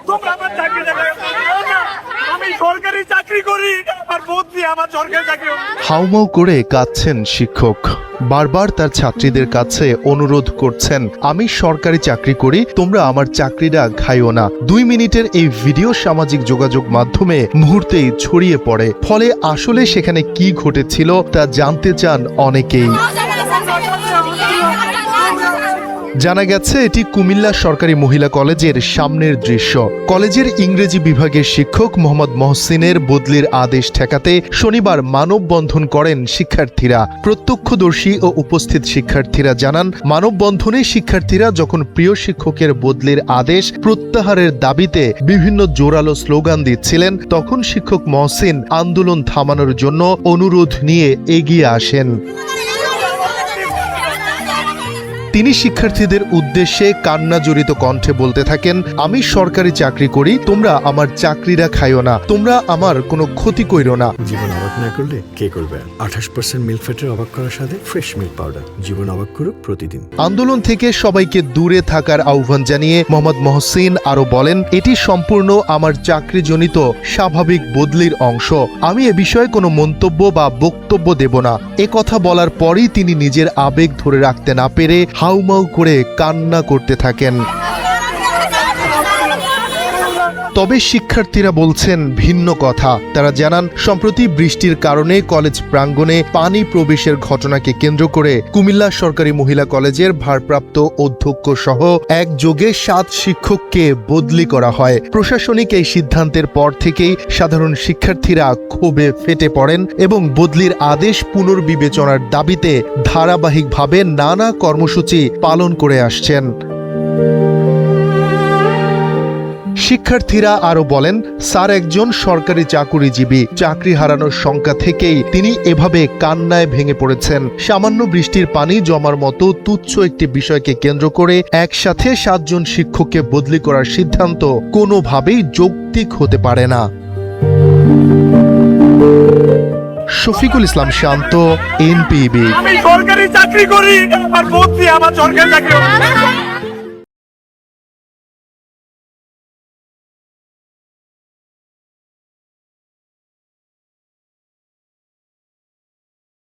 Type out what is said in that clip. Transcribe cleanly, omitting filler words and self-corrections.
তোমরা আমার চাকরিটা খাইও না। আমি সরকারি চাকরি করি, আমার বদলি আমার সরকারি চাকরি। হাউমাউ করে কাঁদছেন শিক্ষক, বারবার তার ছাত্রীদের কাছে অনুরোধ করছেন, আমি সরকারি চাকরি করি, তোমরা আমার চাকরিটা খাইও না। 2 মিনিটের এই ভিডিও সামাজিক যোগাযোগ মাধ্যমে মুহূর্তেই ছড়িয়ে পড়ে। ফলে আসলে সেখানে কি ঘটেছিল তা জানতে চান অনেকেই। জানা গেছে এটি কুমিল্লা সরকারি মহিলা কলেজের সামনের দৃশ্য। কলেজের ইংরেজি বিভাগের শিক্ষক মোহাম্মদ মহসিনের বদলির আদেশ ঠেকাতে শনিবার মানববন্ধন করেন শিক্ষার্থীরা। প্রত্যক্ষদর্শী ও উপস্থিত শিক্ষার্থীরা জানান, মানববন্ধনে শিক্ষার্থীরা যখন প্রিয় শিক্ষকের বদলির আদেশ প্রত্যাহারের দাবিতে বিভিন্ন জোরালো স্লোগান দিচ্ছিলেন, তখন শিক্ষক মহসিন আন্দোলন থামানোর জন্য অনুরোধ নিয়ে এগিয়ে আসেন। তিনি শিক্ষার্থীদের উদ্দেশ্যে কান্না জড়িত কণ্ঠে বলতে থাকেন, আমি সরকারি চাকরি করি, তোমরা আমার চাকরিটা খাইও না, তোমরা আমার কোনো ক্ষতি কইরো না। জীবন অবাক না করলে কে করবে? 28% মিল্ক ফ্যাটের অবাক করার সাথে ফ্রেশ মিল্ক পাউডার। জীবন অবাক করুক প্রতিদিন। আন্দোলন থেকে সবাইকে দূরে থাকার আহ্বান জানিয়ে মোহাম্মদ মহসিন আরো বলেন, এটি সম্পূর্ণ আমার চাকরিজনিত স্বাভাবিক বদলির অংশ। আমি এ বিষয়ে কোনো মন্তব্য বা বক্তব্য দেব না। এ কথা বলার পরই তিনি নিজের আবেগ ধরে রাখতে না পেরে হাউমাউ করে কান্না করতে থাকেন। তবে শিক্ষার্থীরা বলছেন ভিন্ন কথা। তারা জানান, সম্প্রতি বৃষ্টির কারণে কলেজ প্রাঙ্গণে পানি প্রবেশের ঘটনাকে কেন্দ্র করে কুমিল্লা সরকারি মহিলা কলেজের ভারপ্রাপ্ত অধ্যক্ষ সহ একযোগে 7 শিক্ষককে বদলি করা হয়। প্রশাসনিক এই সিদ্ধান্তের পর থেকেই সাধারণ শিক্ষার্থীরা ক্ষোভে ফেটে পড়েন এবং বদলির আদেশ পুনর্বিবেচনার দাবিতে ধারাবাহিকভাবে নানা কর্মসূচি পালন করে আসছেন। শিক্ষার্থীরা আরো বলেন, স্যার একজন সরকারি চাকুরিজীবী, চাকরি হারানোর শঙ্কা থেকেই তিনি এভাবে কান্নায় ভেঙে পড়েছেন। সামান্য বৃষ্টির পানি জমার মতো তুচ্ছ একটি বিষয়কে কেন্দ্র করে একসাথে 7 জন শিক্ষককে বদলি করার সিদ্ধান্ত কোনোভাবেই যৌক্তিক হতে পারে না। শফিকুল ইসলাম শান্ত, NPB। আমি সরকারি চাকরি করি, আমার বদলি আমার সরকারি চাকরি।